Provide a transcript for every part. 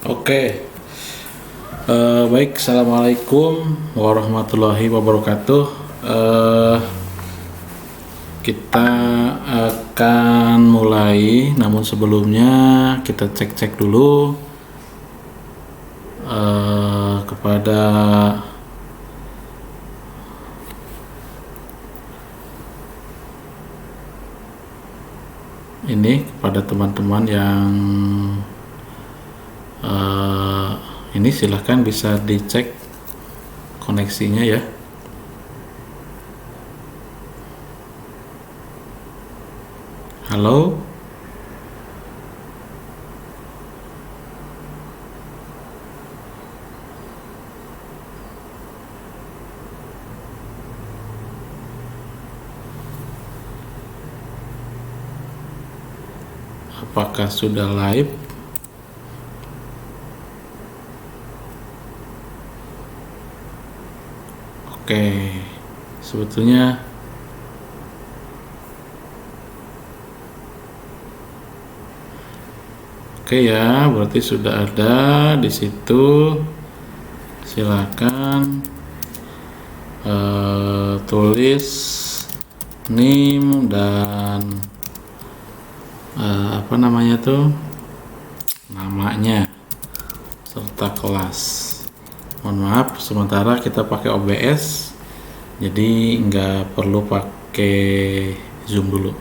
Oke, baik. Assalamualaikum warahmatullahi wabarakatuh. Eh, kita akan mulai, namun sebelumnya kita cek-cek dulu kepada teman-teman yang ini silahkan bisa dicek koneksinya ya. Halo, apakah sudah live? Oke, sebetulnya oke ya, berarti sudah ada di situ. Silakan tulis NIM dan namanya serta kelas. Mohon maaf, sementara kita pakai OBS, jadi nggak perlu pakai Zoom dulu.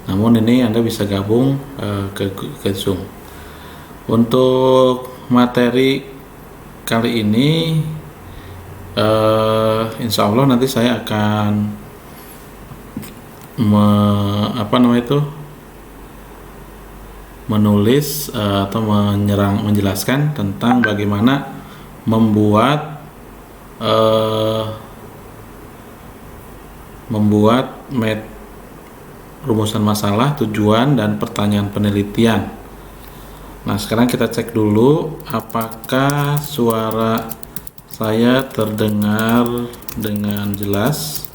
Namun ini Anda bisa gabung ke Zoom. Untuk materi kali ini, insya Allah nanti saya akan menulis atau menjelaskan tentang bagaimana membuat rumusan masalah, tujuan, dan pertanyaan penelitian. Nah, sekarang kita cek dulu apakah suara saya terdengar dengan jelas.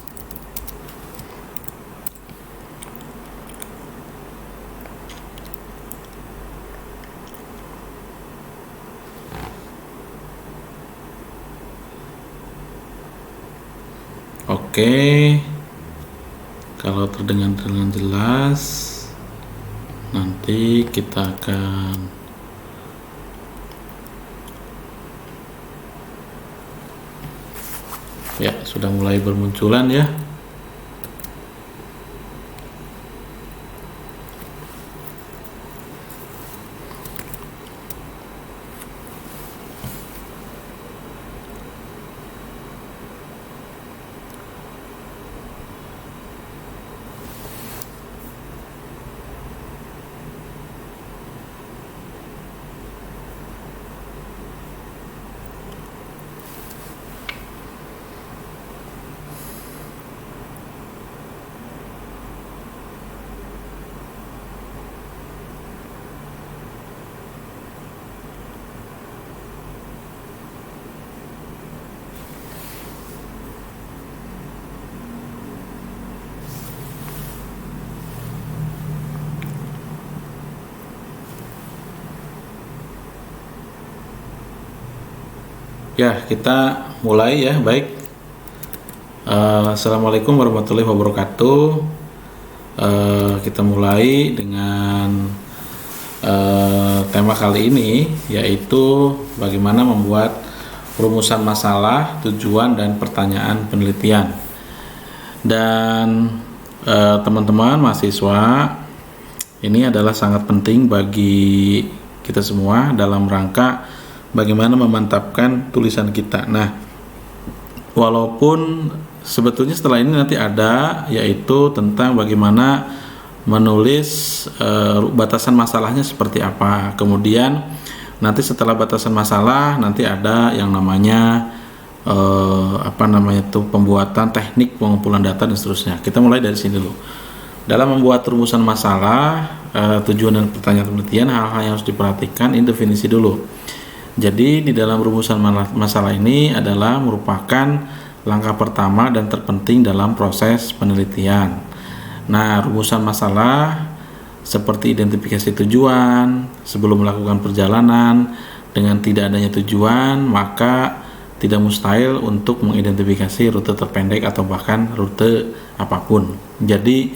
Oke, kalau terdengar dengan jelas, nanti kita akan ya, sudah mulai bermunculan ya. Ya, kita mulai ya. Baik. Assalamualaikum warahmatullahi wabarakatuh. Kita mulai dengan tema kali ini, yaitu bagaimana membuat rumusan masalah, tujuan, dan pertanyaan penelitian. Dan teman-teman mahasiswa, ini adalah sangat penting bagi kita semua dalam rangka bagaimana memantapkan tulisan kita. Nah, walaupun sebetulnya setelah ini nanti ada, yaitu tentang bagaimana menulis batasan masalahnya seperti apa. Kemudian nanti setelah batasan masalah nanti ada yang namanya pembuatan teknik pengumpulan data dan seterusnya. Kita mulai dari sini dulu. Dalam membuat rumusan masalah, tujuan dan pertanyaan penelitian, hal-hal yang harus diperhatikan, ini definisi dulu. Jadi di dalam rumusan masalah ini adalah merupakan langkah pertama dan terpenting dalam proses penelitian. Nah, rumusan masalah seperti identifikasi tujuan sebelum melakukan perjalanan Dengan tidak adanya tujuan, maka tidak mustahil untuk mengidentifikasi rute terpendek atau bahkan rute apapun. Jadi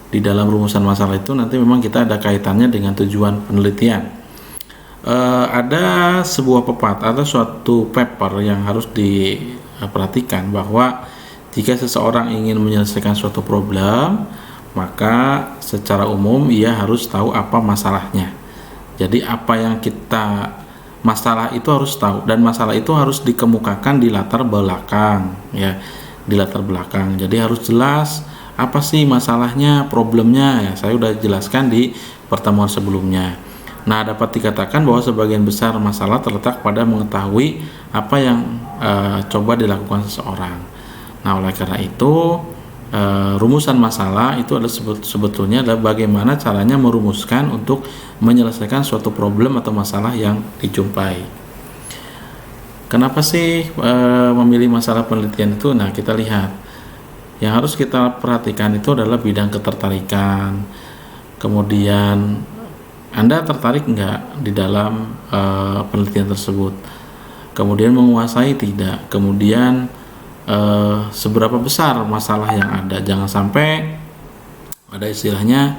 di dalam rumusan masalah itu nanti memang kita ada kaitannya dengan tujuan penelitian. Ada sebuah pepatah atau suatu paper yang harus diperhatikan bahwa jika seseorang ingin menyelesaikan suatu problem, maka secara umum ia harus tahu apa masalahnya. Jadi apa yang kita masalah itu harus tahu, dan masalah itu harus dikemukakan di latar belakang, ya, di latar belakang. Jadi harus jelas apa sih masalahnya, problemnya, ya. Saya sudah jelaskan di pertemuan sebelumnya. Nah, dapat dikatakan bahwa sebagian besar masalah terletak pada mengetahui apa yang coba dilakukan seseorang. Nah, oleh karena itu rumusan masalah itu adalah sebetulnya adalah bagaimana caranya merumuskan untuk menyelesaikan suatu problem atau masalah yang dijumpai. Kenapa sih memilih masalah penelitian itu? Nah, kita lihat yang harus kita perhatikan itu adalah bidang ketertarikan. Kemudian Anda tertarik nggak di dalam penelitian tersebut? Kemudian menguasai tidak? Kemudian seberapa besar masalah yang ada? Jangan sampai ada istilahnya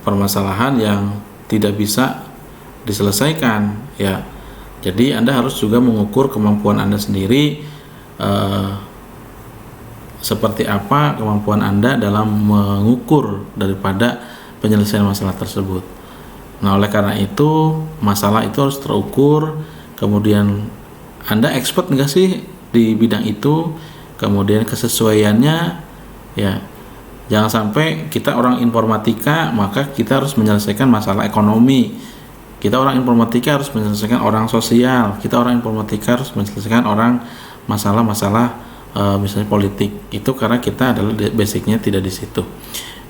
permasalahan yang tidak bisa diselesaikan, ya. Jadi Anda harus juga mengukur kemampuan Anda sendiri, seperti apa kemampuan Anda dalam mengukur daripada penyelesaian masalah tersebut. Nah, oleh karena itu masalah itu harus terukur. Kemudian Anda expert nggak sih di bidang itu? Kemudian kesesuaiannya, ya. Jangan sampai kita orang informatika maka kita harus menyelesaikan masalah ekonomi. Kita orang informatika harus menyelesaikan orang sosial. Kita orang informatika harus menyelesaikan orang masalah-masalah misalnya politik. Itu karena kita adalah basicnya tidak di situ.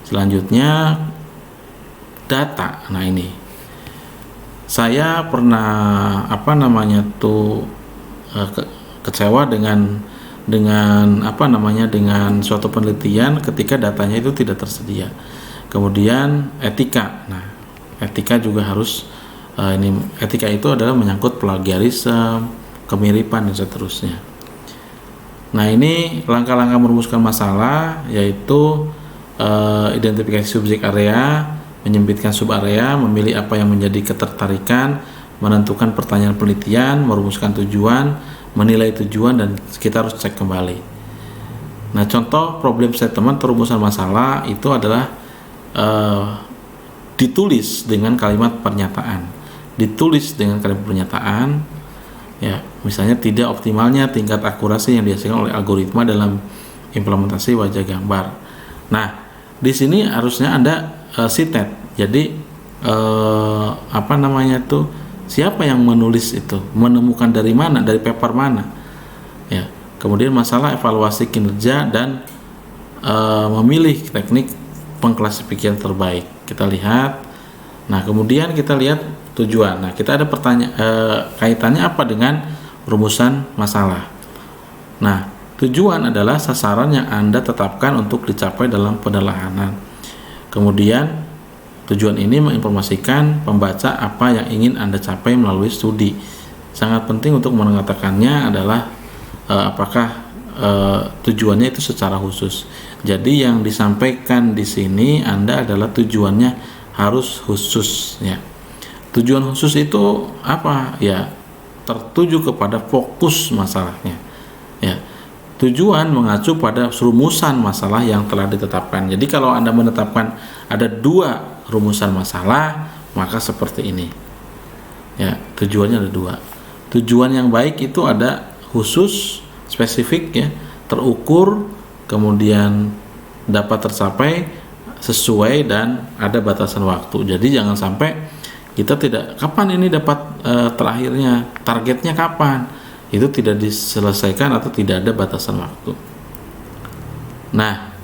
Selanjutnya data. Nah, ini saya pernah kecewa dengan suatu penelitian ketika datanya itu tidak tersedia. Kemudian etika. Nah, etika juga harus etika itu adalah menyangkut plagiarisme, kemiripan dan seterusnya. Nah, ini langkah-langkah merumuskan masalah yaitu identifikasi subjek area, menyempitkan sub area, memilih apa yang menjadi ketertarikan, menentukan pertanyaan penelitian, merumuskan tujuan, menilai tujuan, dan kita harus cek kembali. Nah, contoh problem statement rumusan masalah itu adalah ditulis dengan kalimat pernyataan. Ditulis dengan kalimat pernyataan, ya, misalnya tidak optimalnya tingkat akurasi yang dihasilkan oleh algoritma dalam implementasi wajah gambar. Nah, di sini harusnya Anda cited. Jadi siapa yang menulis itu, menemukan dari mana, dari paper mana, ya. Kemudian masalah evaluasi kinerja dan memilih teknik pengklasifikasian terbaik. Kita lihat. Nah, kemudian kita lihat tujuan. Nah, kita ada pertanyaan kaitannya apa dengan rumusan masalah. Nah, tujuan adalah sasaran yang Anda tetapkan untuk dicapai dalam penelaahan. Kemudian tujuan ini menginformasikan pembaca apa yang ingin Anda capai melalui studi. Sangat penting untuk mengatakannya adalah apakah tujuannya itu secara khusus. Jadi yang disampaikan di sini Anda adalah tujuannya harus khusus, ya. Tujuan khusus itu apa? Ya, tertuju kepada fokus masalahnya, ya. Tujuan mengacu pada rumusan masalah yang telah ditetapkan. Jadi kalau Anda menetapkan ada 2 rumusan masalah, maka seperti ini, ya. Tujuannya ada 2. Tujuan yang baik itu ada khusus, spesifik, ya, terukur, kemudian dapat tercapai sesuai, dan ada batasan waktu. Jadi jangan sampai kita tidak, kapan ini dapat terakhirnya, targetnya kapan, itu tidak diselesaikan atau tidak ada batasan waktu. Nah,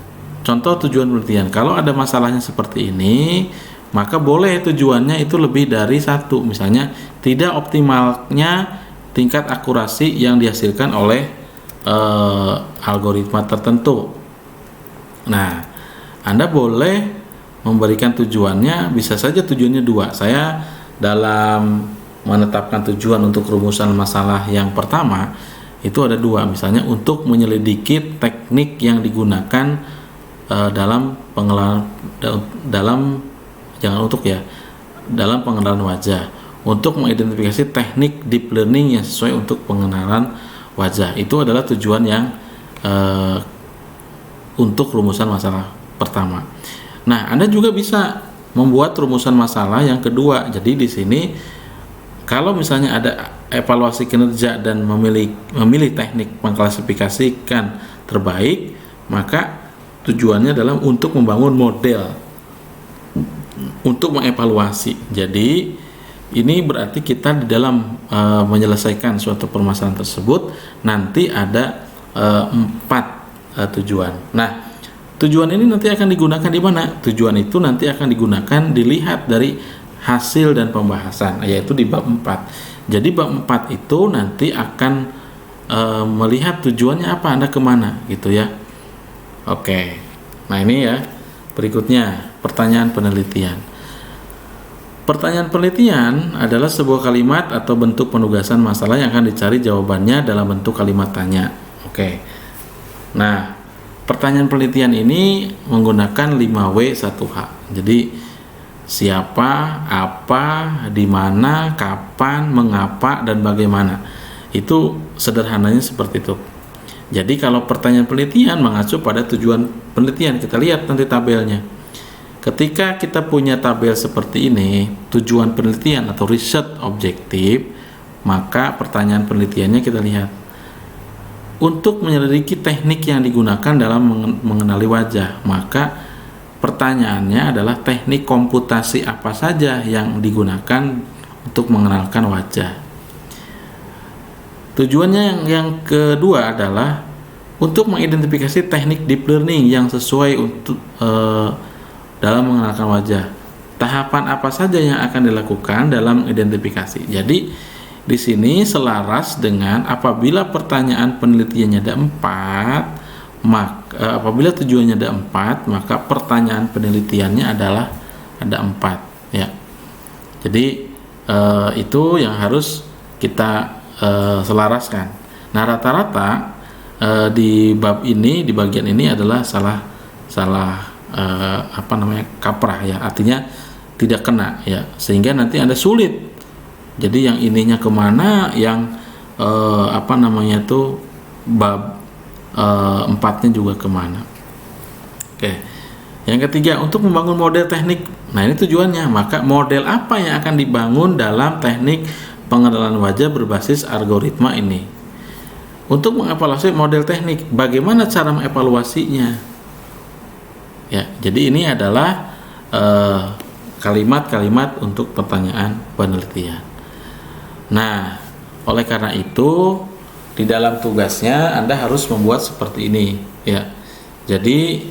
contoh tujuan penelitian, kalau ada masalahnya seperti ini, maka boleh tujuannya itu lebih dari 1. Misalnya tidak optimalnya tingkat akurasi yang dihasilkan oleh algoritma tertentu. Nah, Anda boleh memberikan tujuannya, bisa saja tujuannya 2. Saya dalam menetapkan tujuan untuk rumusan masalah yang pertama itu ada dua, misalnya untuk menyelidiki teknik yang digunakan dalam pengenalan dalam pengenalan wajah, untuk mengidentifikasi teknik deep learning yang sesuai untuk pengenalan wajah. Itu adalah tujuan yang untuk rumusan masalah pertama. Nah, Anda juga bisa membuat rumusan masalah yang kedua. Jadi di sini kalau misalnya ada evaluasi kinerja dan memilih teknik mengklasifikasikan terbaik, maka tujuannya adalah untuk membangun model untuk mengevaluasi. Jadi ini berarti kita di dalam menyelesaikan suatu permasalahan tersebut nanti ada 4 tujuan. Nah, tujuan ini nanti akan digunakan di mana? Tujuan itu nanti akan digunakan dilihat dari hasil dan pembahasan, yaitu di bab 4. Jadi bab 4 itu nanti akan melihat tujuannya apa, Anda kemana gitu ya. Oke, nah ini ya berikutnya pertanyaan penelitian. Pertanyaan penelitian adalah sebuah kalimat atau bentuk penugasan masalah yang akan dicari jawabannya dalam bentuk kalimat tanya. Oke, nah pertanyaan penelitian ini menggunakan 5W1H. Jadi siapa, apa, di mana, kapan, mengapa, dan bagaimana. Itu sederhananya seperti itu. Jadi kalau pertanyaan penelitian mengacu pada tujuan penelitian, kita lihat nanti tabelnya. Ketika kita punya tabel seperti ini, tujuan penelitian atau research objektif, maka pertanyaan penelitiannya kita lihat. Untuk menyelidiki teknik yang digunakan dalam mengenali wajah, maka pertanyaannya adalah teknik komputasi apa saja yang digunakan untuk mengenalkan wajah. Tujuannya yang kedua adalah untuk mengidentifikasi teknik deep learning yang sesuai untuk dalam mengenalkan wajah. Tahapan apa saja yang akan dilakukan dalam identifikasi. Jadi di sini selaras dengan apabila pertanyaan penelitiannya ada 4, apabila tujuannya ada 4, maka pertanyaan penelitiannya adalah ada 4 ya. Jadi itu yang harus kita selaraskan. Nah, rata-rata di bab ini, di bagian ini adalah salah kaprah ya, artinya tidak kena ya, sehingga nanti Anda sulit. Jadi yang ininya kemana, yang bab 4-nya juga kemana. Oke, yang ketiga untuk membangun model teknik. Nah, ini tujuannya, maka model apa yang akan dibangun dalam teknik pengenalan wajah berbasis algoritma ini. Untuk mengevaluasi model teknik, bagaimana cara mengevaluasinya ya. Jadi ini adalah kalimat-kalimat untuk pertanyaan penelitian. Nah, oleh karena itu di dalam tugasnya Anda harus membuat seperti ini ya. Jadi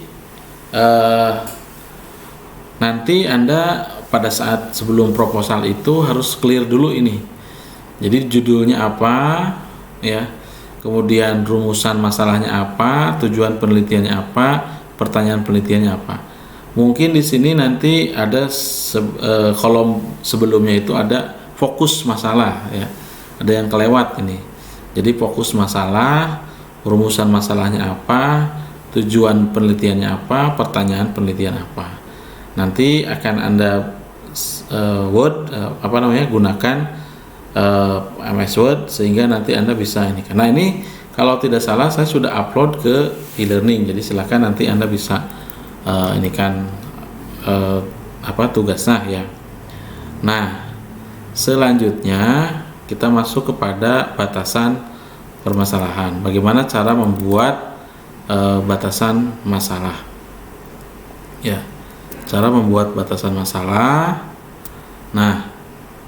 nanti Anda pada saat sebelum proposal itu harus clear dulu ini. Jadi judulnya apa ya, kemudian rumusan masalahnya apa, tujuan penelitiannya apa, pertanyaan penelitiannya apa. Mungkin di sini nanti ada kolom sebelumnya itu ada fokus masalah ya. Ada yang kelewat ini. Jadi fokus masalah, rumusan masalahnya apa, tujuan penelitiannya apa, pertanyaan penelitian apa. Nanti akan Anda gunakan MS Word sehingga nanti Anda bisa ini. Karena ini kalau tidak salah saya sudah upload ke e-learning. Jadi silakan nanti Anda bisa tugasnya ya. Nah, selanjutnya kita masuk kepada batasan permasalahan. Bagaimana cara membuat batasan masalah? Ya, cara membuat batasan masalah. Nah,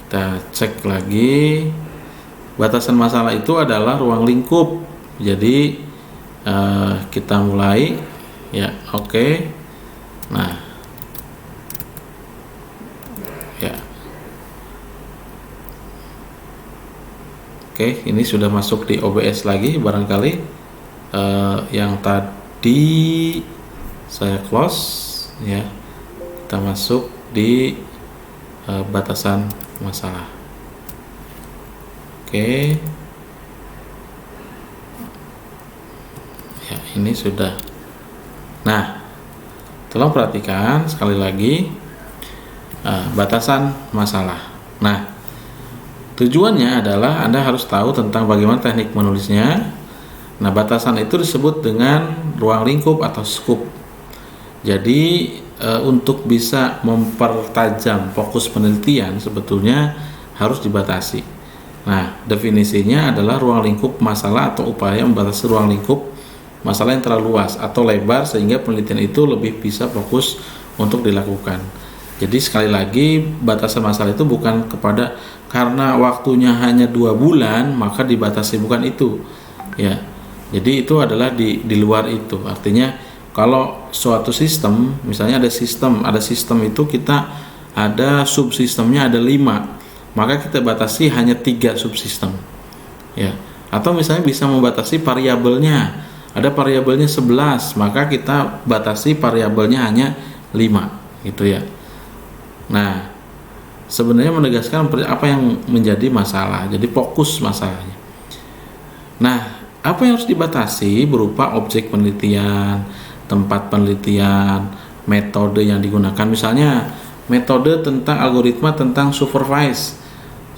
kita cek lagi. Batasan masalah itu adalah ruang lingkup. Jadi kita mulai ya. Oke. Nah, ya. Oke, ini sudah masuk di OBS lagi barangkali. Yang tadi saya close ya. Kita masuk di batasan masalah. Oke. Ya, ini sudah. Nah, tolong perhatikan sekali lagi batasan masalah. Nah, tujuannya adalah Anda harus tahu tentang bagaimana teknik menulisnya. Nah, batasan itu disebut dengan ruang lingkup atau scope. Jadi untuk bisa mempertajam fokus penelitian sebetulnya harus dibatasi. Nah, definisinya adalah ruang lingkup masalah atau upaya membatasi ruang lingkup masalah yang terlalu luas atau lebar sehingga penelitian itu lebih bisa fokus untuk dilakukan. Jadi sekali lagi batasan masalah itu bukan kepada karena waktunya hanya 2 bulan maka dibatasi, bukan itu. Ya. Jadi itu adalah di luar itu. Artinya kalau suatu sistem, misalnya ada sistem itu kita ada subsistemnya ada 5, maka kita batasi hanya 3 subsistem. Ya. Atau misalnya bisa membatasi variabelnya. Ada variabelnya 11, maka kita batasi variabelnya hanya 5, gitu ya. Nah, sebenarnya menegaskan apa yang menjadi masalah, jadi fokus masalahnya. Nah, apa yang harus dibatasi berupa objek penelitian, tempat penelitian, metode yang digunakan. Misalnya, metode tentang algoritma tentang supervise.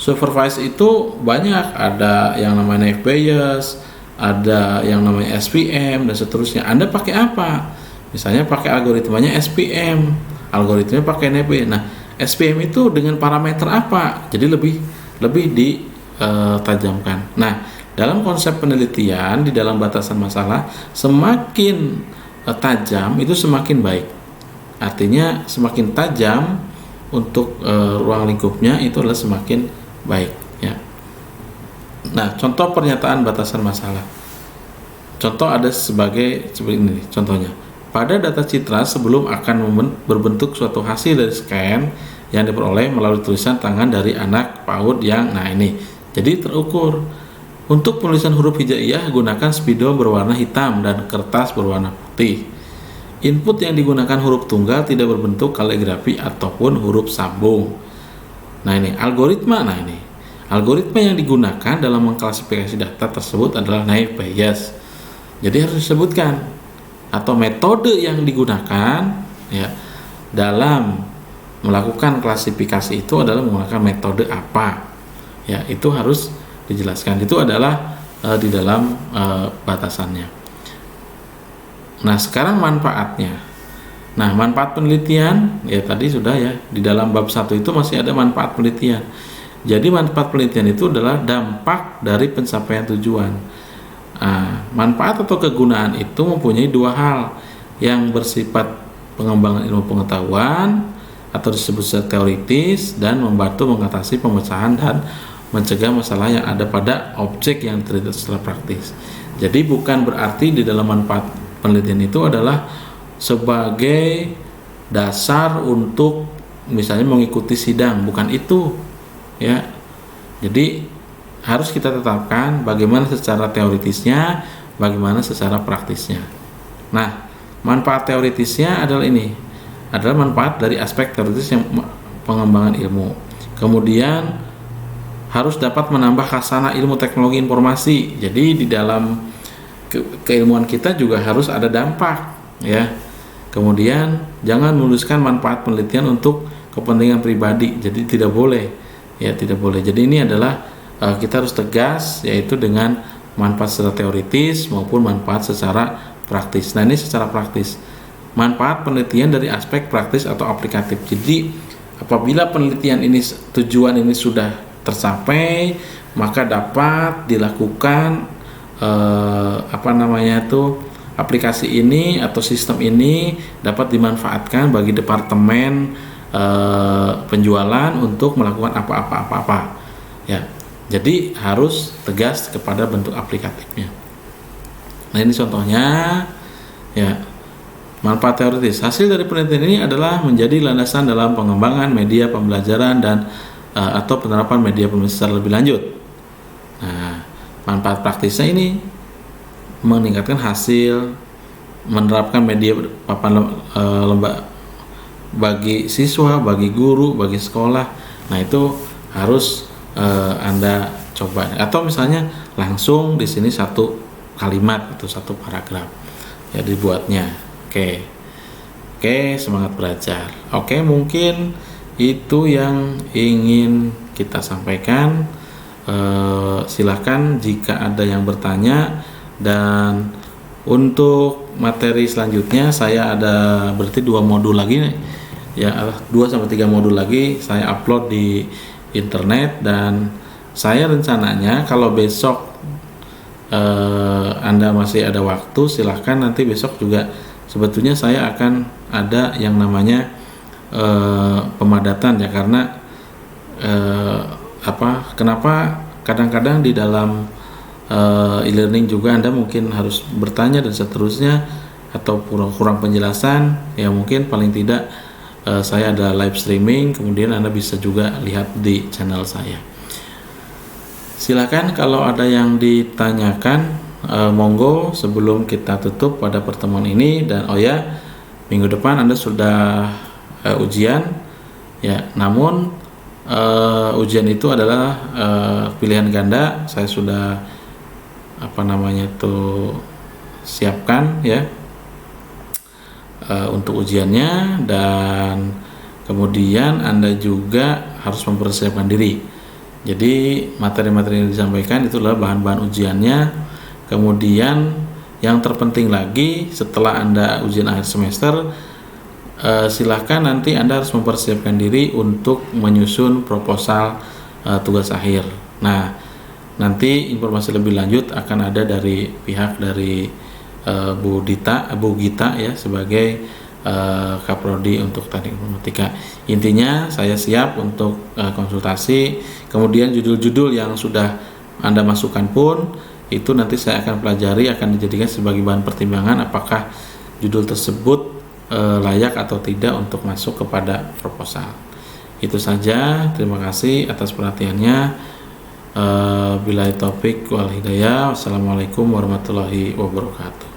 Supervise itu banyak, ada yang namanya Bayes, ada yang namanya SPM dan seterusnya. Anda pakai apa? Misalnya pakai algoritmanya SPM, algoritmanya pakai NP. Nah, SPM itu dengan parameter apa? Jadi lebih ditajamkan. Nah, dalam konsep penelitian di dalam batasan masalah semakin tajam itu semakin baik. Artinya semakin tajam untuk ruang lingkupnya itu adalah semakin baik, ya. Nah, contoh pernyataan batasan masalah. Contoh ada seperti ini. Contohnya, pada data citra sebelum akan berbentuk suatu hasil dari scan yang diperoleh melalui tulisan tangan dari anak PAUD yang, nah ini, jadi terukur. Untuk penulisan huruf hijaiyah gunakan spidol berwarna hitam dan kertas berwarna putih. Input yang digunakan huruf tunggal tidak berbentuk kaligrafi ataupun huruf sambung. Nah ini algoritma. Nah ini algoritma yang digunakan dalam mengklasifikasi data tersebut adalah Naive Bayes. Jadi harus disebutkan, atau metode yang digunakan ya dalam melakukan klasifikasi itu adalah menggunakan metode apa. Ya, itu harus dijelaskan. Itu adalah di dalam batasannya. Nah, sekarang manfaatnya. Nah, manfaat penelitian ya tadi sudah ya, di dalam bab 1 itu masih ada manfaat penelitian. Jadi manfaat penelitian itu adalah dampak dari pencapaian tujuan. Nah, manfaat atau kegunaan itu mempunyai 2 hal, yang bersifat pengembangan ilmu pengetahuan atau disebut secara teoritis dan membantu mengatasi pemecahan dan mencegah masalah yang ada pada objek yang terlihat secara praktis. Jadi bukan berarti di dalam manfaat penelitian itu adalah sebagai dasar untuk misalnya mengikuti sidang, bukan itu. Ya, jadi harus kita tetapkan bagaimana secara teoritisnya, bagaimana secara praktisnya. Nah, manfaat teoritisnya adalah ini, adalah manfaat dari aspek teoritis yang pengembangan ilmu. Kemudian harus dapat menambah khasanah ilmu teknologi informasi. Jadi di dalam keilmuan kita juga harus ada dampak, ya. Kemudian jangan menuliskan manfaat penelitian untuk kepentingan pribadi. Jadi tidak boleh. Ya, tidak boleh. Jadi ini adalah kita harus tegas, yaitu dengan manfaat secara teoritis maupun manfaat secara praktis. Nah, ini secara praktis. Manfaat penelitian dari aspek praktis atau aplikatif. Jadi apabila penelitian ini, tujuan ini sudah tercapai, maka dapat dilakukan aplikasi ini atau sistem ini dapat dimanfaatkan bagi departemen penjualan untuk melakukan apa-apa. Ya, jadi harus tegas kepada bentuk aplikatifnya. Nah, ini contohnya, ya. Manfaat teoritis. Hasil dari penelitian ini adalah menjadi landasan dalam pengembangan media pembelajaran dan atau penerapan media pembelajaran secara lebih lanjut. Nah, manfaat praktisnya ini meningkatkan hasil, menerapkan media papan bagi siswa, bagi guru, bagi sekolah. Nah, itu harus Anda coba, atau misalnya langsung di sini satu kalimat atau satu paragraf ya dibuatnya. Oke, semangat belajar. Oke, mungkin itu yang ingin kita sampaikan. Silahkan jika ada yang bertanya, dan untuk materi selanjutnya saya ada berarti 2 modul lagi nih. Ya, 2-3 modul lagi saya upload di internet, dan saya rencananya kalau besok Anda masih ada waktu, silahkan nanti besok juga sebetulnya saya akan ada yang namanya pemadatan ya, karena kenapa kadang-kadang di dalam e-learning juga Anda mungkin harus bertanya dan seterusnya, atau kurang penjelasan ya, mungkin paling tidak saya ada live streaming, kemudian Anda bisa juga lihat di channel saya. Silakan kalau ada yang ditanyakan, monggo sebelum kita tutup pada pertemuan ini. Dan minggu depan Anda sudah ujian ya, namun ujian itu adalah pilihan ganda. Saya sudah siapkan ya untuk ujiannya, dan kemudian Anda juga harus mempersiapkan diri. Jadi materi-materi yang disampaikan itu adalah bahan-bahan ujiannya. Kemudian yang terpenting lagi, setelah Anda ujian akhir semester, silahkan nanti Anda harus mempersiapkan diri untuk menyusun proposal tugas akhir. Nah, nanti informasi lebih lanjut akan ada dari pihak dari Bu Gita ya, sebagai Kaprodi untuk Teknik Informatika. Intinya saya siap untuk konsultasi. Kemudian judul-judul yang sudah Anda masukkan pun itu nanti saya akan pelajari, akan dijadikan sebagai bahan pertimbangan apakah judul tersebut layak atau tidak untuk masuk kepada proposal. Itu saja, terima kasih atas perhatiannya. Billahi taufik wal hidayah. Wassalamualaikum warahmatullahi wabarakatuh.